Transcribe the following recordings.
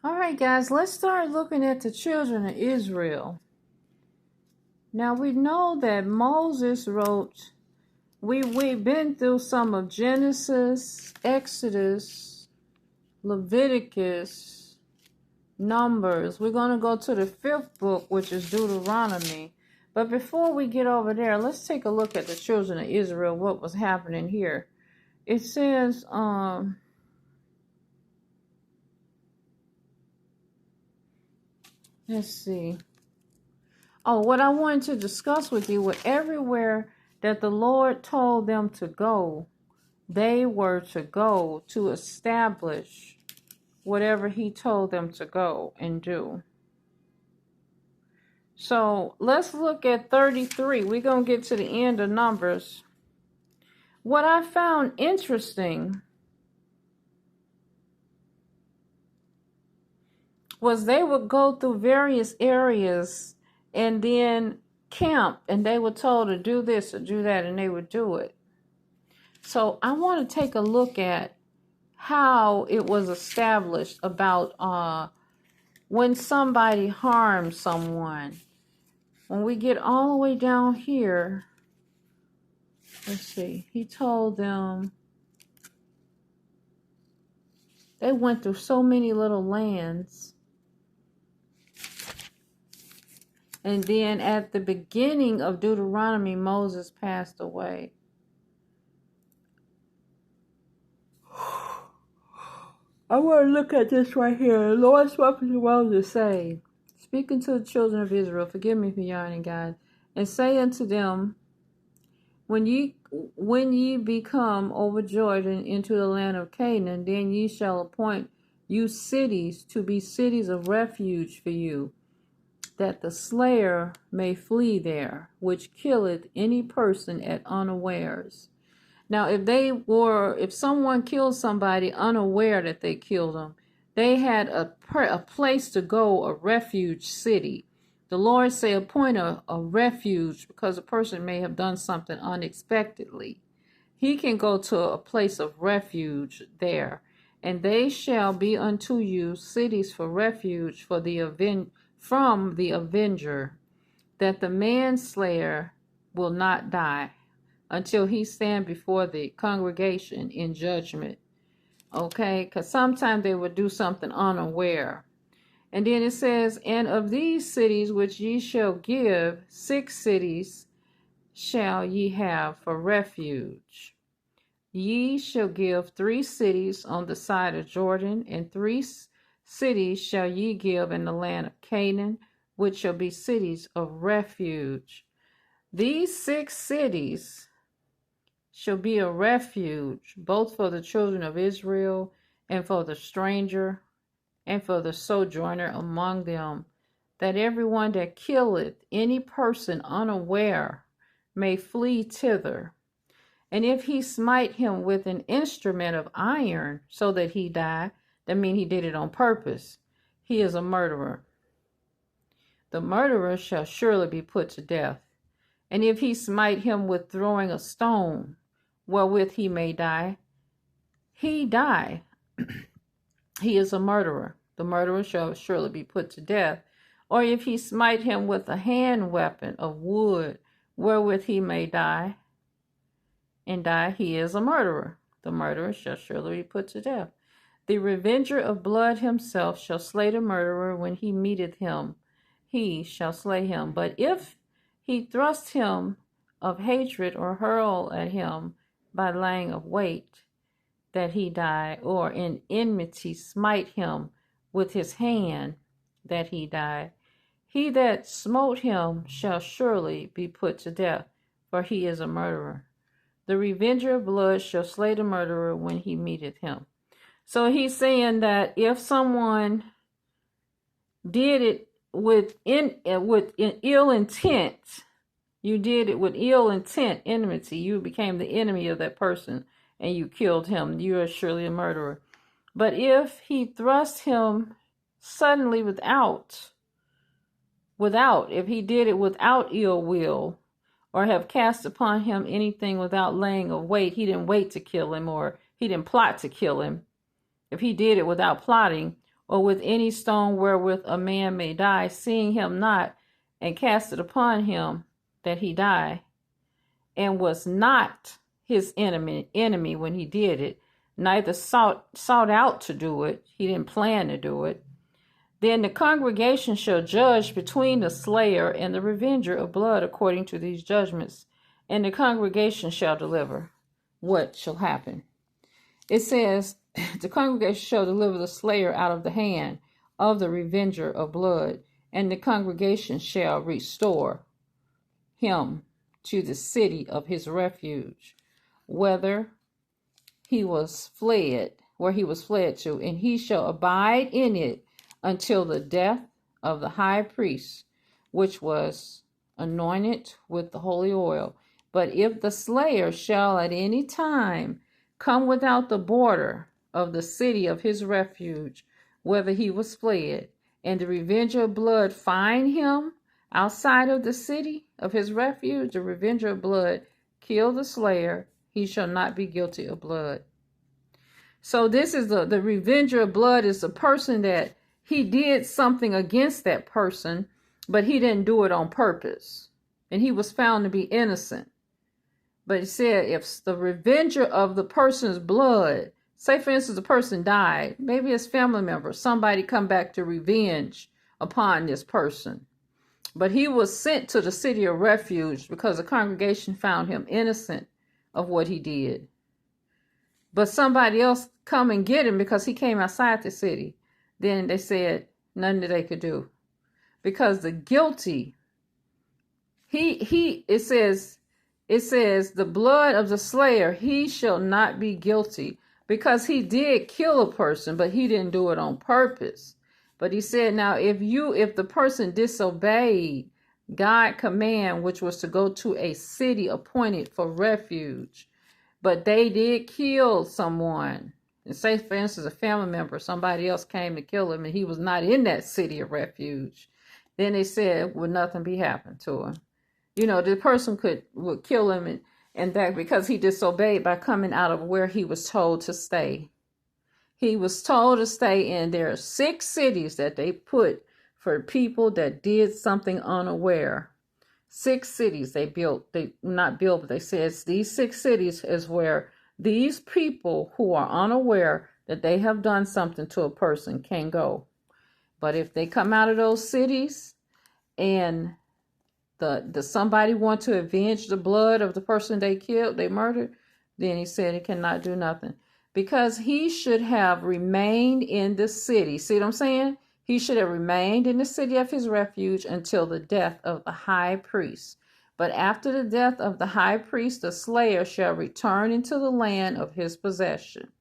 All right, guys, let's start looking at the children of Israel. Now, we know that Moses wrote, we've been through some of Genesis, Exodus, Leviticus, Numbers. We're going to go to the fifth book, which is Deuteronomy. But before we get over there, let's take a look at the children of Israel, what was happening here. It says, let's see. Oh, what I wanted to discuss with you was everywhere that the Lord told them to go, they were to go to establish whatever he told them to go and do. So let's look at 33. We're going to get to the end of Numbers. What I found interesting was they would go through various areas and then camp, and they were told to do this or do that, and they would do it. So I want to take a look at how it was established about when somebody harms someone. When we get all the way down here, let's see, he told them they went through so many little lands. And then at the beginning of Deuteronomy, Moses passed away. I want to look at this right here. The Lord spoke to Moses, say, speaking to the children of Israel, forgive me for yawning, God, and say unto them, when ye become overjoyed into the land of Canaan, then ye shall appoint you cities to be cities of refuge for you, that the slayer may flee there, which killeth any person at unawares. Now, if someone killed somebody unaware that they killed them, they had a place to go, a refuge city. The Lord say appoint a refuge because a person may have done something unexpectedly. He can go to a place of refuge there. And they shall be unto you cities for refuge from the avenger, that the manslayer will not die until he stand before the congregation in judgment. Okay, because sometimes they would do something unaware. And then it says, and of these cities which ye shall give, 6 cities shall ye have for refuge. Ye shall give 3 cities on the side of Jordan, and 3 cities shall ye give in the land of Canaan, which shall be cities of refuge. These 6 cities shall be a refuge, both for the children of Israel, and for the stranger, and for the sojourner among them, that everyone that killeth any person unaware may flee thither. And if he smite him with an instrument of iron, so that he die, that means he did it on purpose, he is a murderer. The murderer shall surely be put to death. And if he smite him with throwing a stone, wherewith he may die, he die. He is a murderer. The murderer shall surely be put to death. Or if he smite him with a hand weapon of wood, wherewith he may die, and die, he is a murderer. The murderer shall surely be put to death. The revenger of blood himself shall slay the murderer when he meeteth him. He shall slay him. But if he thrust him of hatred or hurl at him by laying of weight, that he die, or in enmity smite him with his hand, that he die, he that smote him shall surely be put to death, for he is a murderer. The revenger of blood shall slay the murderer when he meeteth him. So he's saying that if someone did it with ill intent, you did it with ill intent, enmity, you became the enemy of that person and you killed him, you are surely a murderer. But if he thrust him suddenly if he did it without ill will, or have cast upon him anything without laying of weight, he didn't wait to kill him, or he didn't plot to kill him. If he did it without plotting, or with any stone wherewith a man may die, seeing him not, and cast it upon him that he die, and was not his enemy when he did it, neither sought out to do it, he didn't plan to do it, then the congregation shall judge between the slayer and the revenger of blood according to these judgments, and the congregation shall deliver what shall happen. It says, the congregation shall deliver the slayer out of the hand of the revenger of blood, and the congregation shall restore him to the city of his refuge, where he was fled to, and he shall abide in it until the death of the high priest, which was anointed with the holy oil. But if the slayer shall at any time come without the border of the city of his refuge, whether he was fled, and the revenger of blood find him outside of the city of his refuge, the revenger of blood kill the slayer, he shall not be guilty of blood. So this is the revenger of blood is the person that he did something against that person, but he didn't do it on purpose. And he was found to be innocent. But he said if the revenger of the person's blood, say for instance the person died, maybe his family member, somebody come back to revenge upon this person. But he was sent to the city of refuge because the congregation found him innocent of what he did. But somebody else come and get him because he came outside the city. Then they said nothing that they could do. Because the guilty, it says the blood of the slayer, he shall not be guilty, because he did kill a person, but he didn't do it on purpose. But he said, now if the person disobeyed God's command, which was to go to a city appointed for refuge, but they did kill someone, and say for instance a family member, somebody else came to kill him and he was not in that city of refuge, then they said, would nothing be happened to him? The person would kill him and that because he disobeyed by coming out of where he was told to stay. He was told to stay in. There are 6 cities that they put for people that did something unaware. 6 cities they built. But they said these 6 cities is where these people who are unaware that they have done something to a person can go. But if they come out of those cities and the somebody want to avenge the blood of the person they killed, they murdered, then he said he cannot do nothing. Because he should have remained in the city. See what I'm saying? He should have remained in the city of his refuge until the death of the high priest. But after the death of the high priest, the slayer shall return into the land of his possession.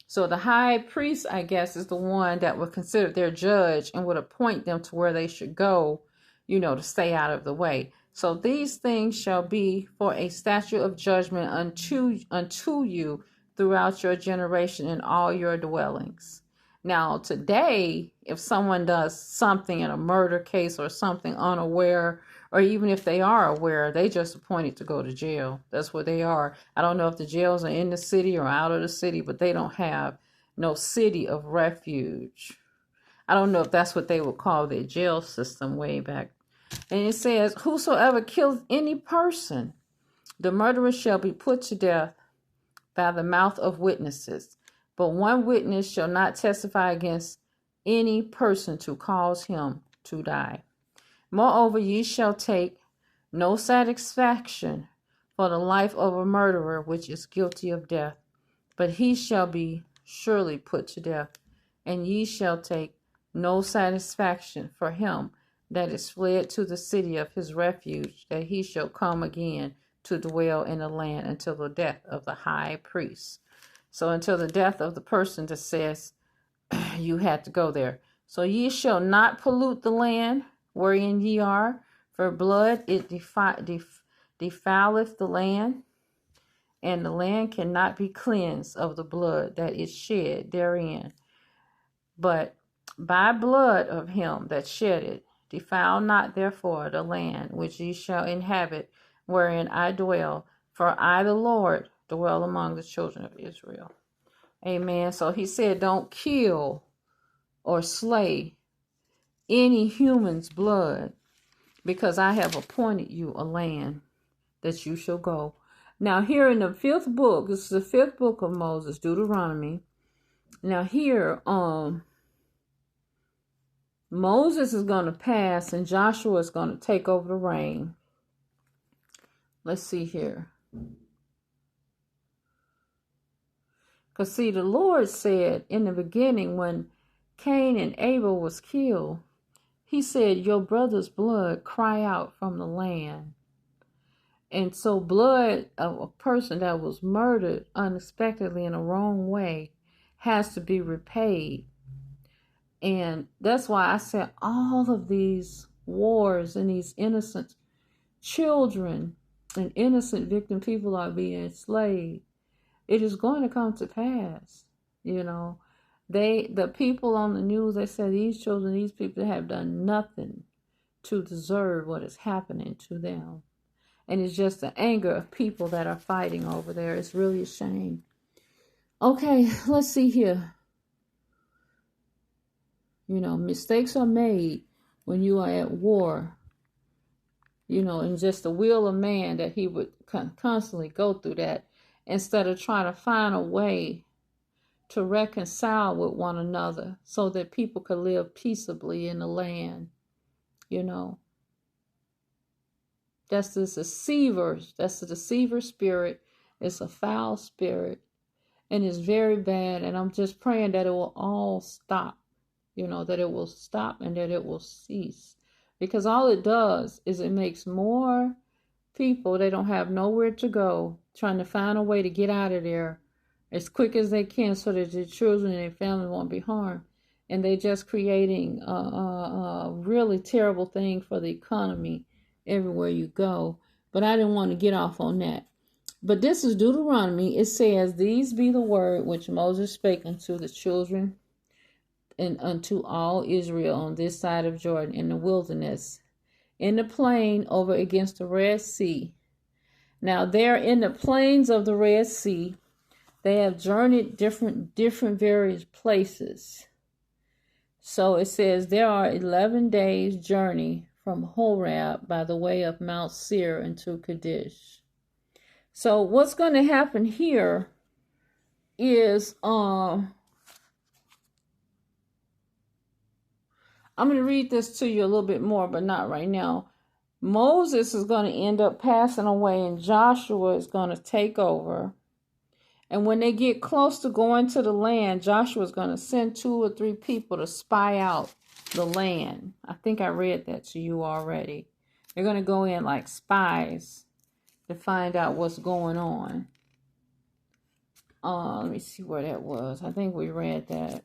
So the high priest, I guess, is the one that would consider their judge and would appoint them to where they should go, to stay out of the way. So these things shall be for a statute of judgment unto you throughout your generation in all your dwellings. Now, today, if someone does something in a murder case or something unaware, or even if they are aware, they just appointed to go to jail. That's where they are. I don't know if the jails are in the city or out of the city, but they don't have no city of refuge. I don't know if that's what they would call their jail system way back. And it says, whosoever kills any person, the murderer shall be put to death by the mouth of witnesses. But one witness shall not testify against any person to cause him to die. Moreover, ye shall take no satisfaction for the life of a murderer which is guilty of death, but he shall be surely put to death. And ye shall take no satisfaction for him that is fled to the city of his refuge, that he shall come again to dwell in the land until the death of the high priest. So until the death of the person that says you had to go there. So ye shall not pollute the land wherein ye are, for blood it defileth the land, and the land cannot be cleansed of the blood that is shed therein. But by blood of him that shed it, defile not therefore the land which ye shall inhabit, wherein I dwell, for I the Lord dwell among the children of Israel. Amen. So he said, don't kill or slay any human's blood, because I have appointed you a land that you shall go. Now here in the fifth book, this is the fifth book of Moses, Deuteronomy. Now here, Moses is going to pass and Joshua is going to take over the reign. Let's see here. Because see, the Lord said in the beginning when Cain and Abel was killed, he said, your brother's blood cry out from the land. And so blood of a person that was murdered unexpectedly in a wrong way has to be repaid. And that's why I said all of these wars and these innocent children and innocent victim people are being enslaved. It is going to come to pass. You know, the people on the news, they said these children, these people have done nothing to deserve what is happening to them. And it's just the anger of people that are fighting over there. It's really a shame. Okay, let's see here. You know, mistakes are made when you are at war. You know, and just the will of man that he would constantly go through that instead of trying to find a way to reconcile with one another so that people could live peaceably in the land. You know, that's the deceiver. That's the deceiver spirit. It's a foul spirit. And it's very bad. And I'm just praying that it will all stop. You know, that it will stop and that it will cease. Because all it does is it makes more people, they don't have nowhere to go, trying to find a way to get out of there as quick as they can so that their children and their family won't be harmed. And they're just creating a really terrible thing for the economy everywhere you go. But I didn't want to get off on that. But this is Deuteronomy. It says, these be the word which Moses spake unto the children and unto all Israel on this side of Jordan in the wilderness, in the plain over against the Red Sea. Now there in the plains of the Red Sea, they have journeyed different various places. So it says there are 11 days journey from Horeb by the way of Mount Seir into Kadesh. So what's going to happen here is I'm going to read this to you a little bit more, but not right now. Moses is going to end up passing away and Joshua is going to take over. And when they get close to going to the land, Joshua is going to send 2 or 3 people to spy out the land. I think I read that to you already. They're going to go in like spies to find out what's going on. Let me see where that was. I think we read that.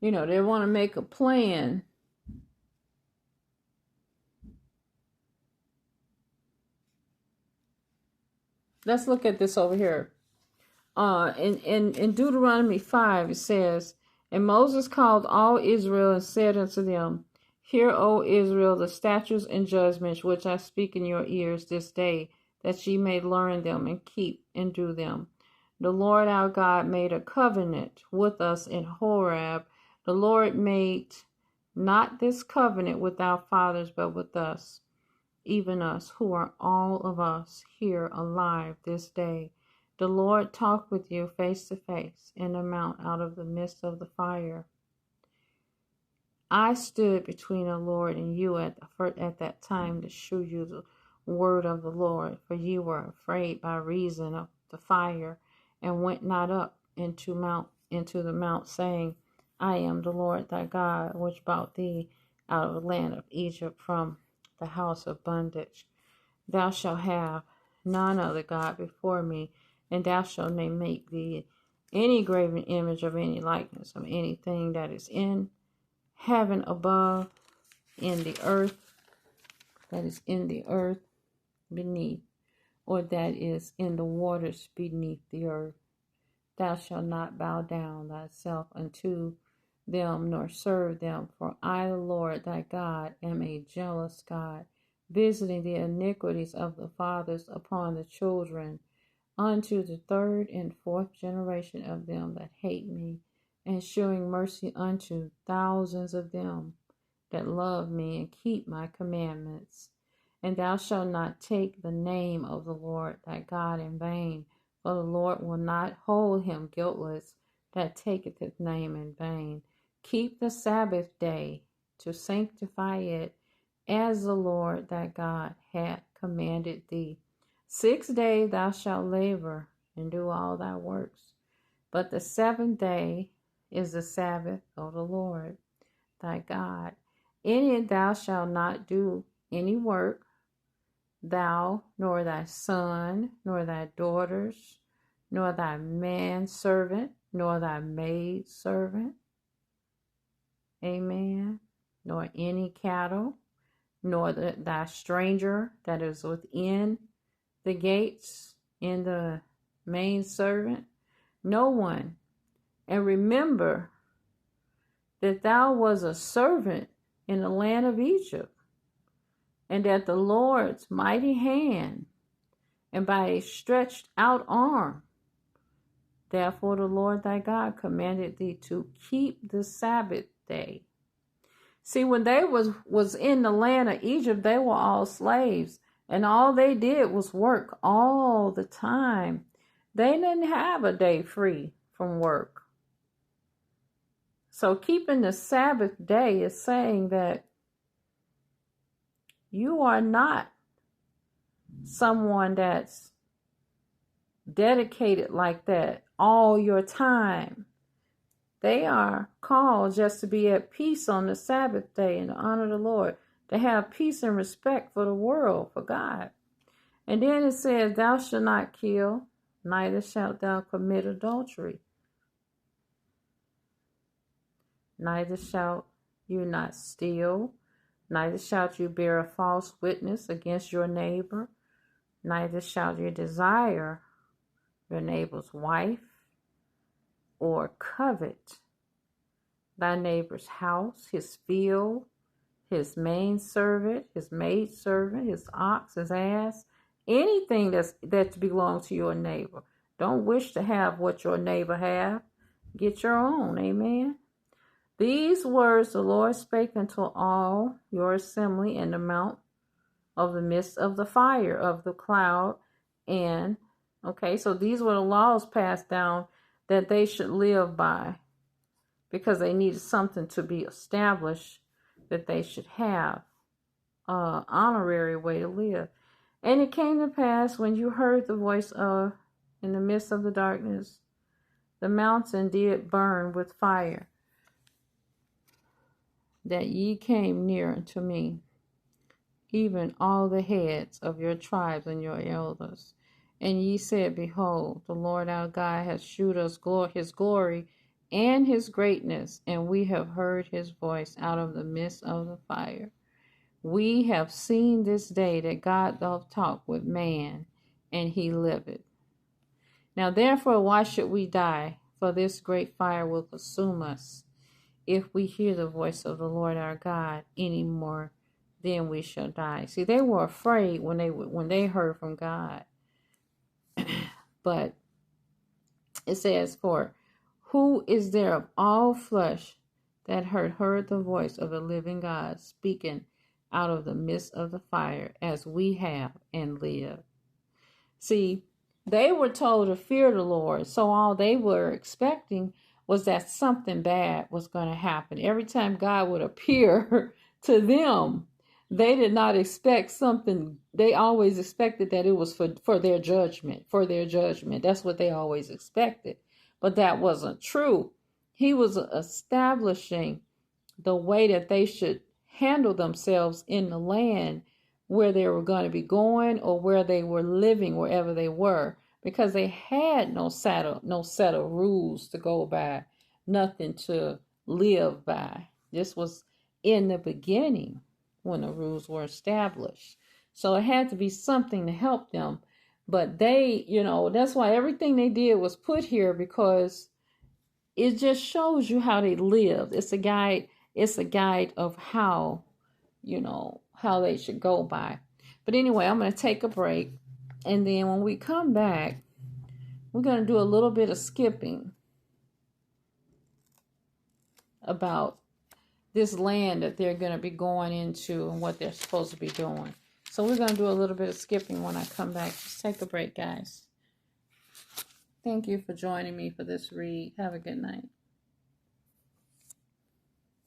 You know, they want to make a plan. Let's look at this over here. In Deuteronomy 5, it says, and Moses called all Israel and said unto them, hear, O Israel, the statutes and judgments which I speak in your ears this day, that ye may learn them and keep and do them. The Lord our God made a covenant with us in Horeb. The Lord made not this covenant with our fathers, but with us, even us, who are all of us here alive this day. The Lord talked with you face to face in the mount out of the midst of the fire. I stood between the Lord and you at that time to shew you the word of the Lord, for ye were afraid by reason of the fire, and went not up into the mount, saying, I am the Lord thy God, which brought thee out of the land of Egypt from the house of bondage. Thou shalt have none other God before me, and thou shalt not make thee any graven image of any likeness of anything that is in heaven above, in the earth, that is in the earth beneath, or that is in the waters beneath the earth. Thou shalt not bow down thyself unto them, nor serve them, for I, the Lord thy God, am a jealous God, visiting the iniquities of the fathers upon the children, unto the third and fourth generation of them that hate me, and shewing mercy unto thousands of them that love me and keep my commandments. And thou shalt not take the name of the Lord thy God in vain, for the Lord will not hold him guiltless that taketh his name in vain. Keep the Sabbath day to sanctify it, as the Lord thy God hath commanded thee. 6 days thou shalt labor and do all thy works, but the seventh day is the Sabbath of the Lord thy God. In it thou shalt not do any work, thou, nor thy son, nor thy daughters, nor thy manservant, nor thy maidservant, amen, nor any cattle, nor thy stranger that is within the gates, in the maidservant, no one. And remember that thou was a servant in the land of Egypt, and that the Lord's mighty hand, and by a stretched out arm, therefore the Lord thy God commanded thee to keep the Sabbath day. See, when they was in the land of Egypt, they were all slaves, and all they did was work all the time. They didn't have a day free from work. So keeping the Sabbath day is saying that you are not someone that's dedicated like that all your time. They are called just to be at peace on the Sabbath day and to honor the Lord, to have peace and respect for the world, for God. And then it says, thou shalt not kill, neither shalt thou commit adultery. Neither shalt you not steal, neither shalt you bear a false witness against your neighbor, neither shalt you desire your neighbor's wife, or covet thy neighbor's house, his field, his maidservant, his maidservant, his ox, his ass, anything that belongs to your neighbor. Don't wish to have what your neighbor have. Get your own. Amen. These words the Lord spake unto all your assembly in the mount of the midst of the fire of the cloud. And, okay, so these were the laws passed down that they should live by, because they needed something to be established that they should have an honorary way to live. And it came to pass, when you heard the voice of, in the midst of the darkness, the mountain did burn with fire, that ye came near unto me, even all the heads of your tribes and your elders. And ye said, behold, the Lord our God hath shewed us his glory and his greatness, and we have heard his voice out of the midst of the fire. We have seen this day that God doth talk with man, and he liveth. Now therefore why should we die? For this great fire will consume us, if we hear the voice of the Lord our God any more, then we shall die. See, they were afraid when they heard from God. But it says, for who is there of all flesh that heard the voice of the living God speaking out of the midst of the fire, as we have, and live? See, they were told to fear the Lord, so all they were expecting was that something bad was going to happen. Every time God would appear to them, they did not expect something. They always expected that it was for their judgment, That's what they always expected. But that wasn't true. He was establishing the way that they should handle themselves in the land where they were going to be going, or where they were living, wherever they were, because they had no set of rules to go by, nothing to live by. This was in the beginning when the rules were established. So it had to be something to help them. But they, that's why everything they did was put here, because it just shows you how they lived. It's a guide. It's a guide of how, how they should go by. But anyway, I'm going to take a break. And then when we come back, we're going to do a little bit of skipping about this land that they're going to be going into and what they're supposed to be doing. So we're going to do a little bit of skipping when I come back. Just take a break, guys. Thank you for joining me for this read. Have a good night.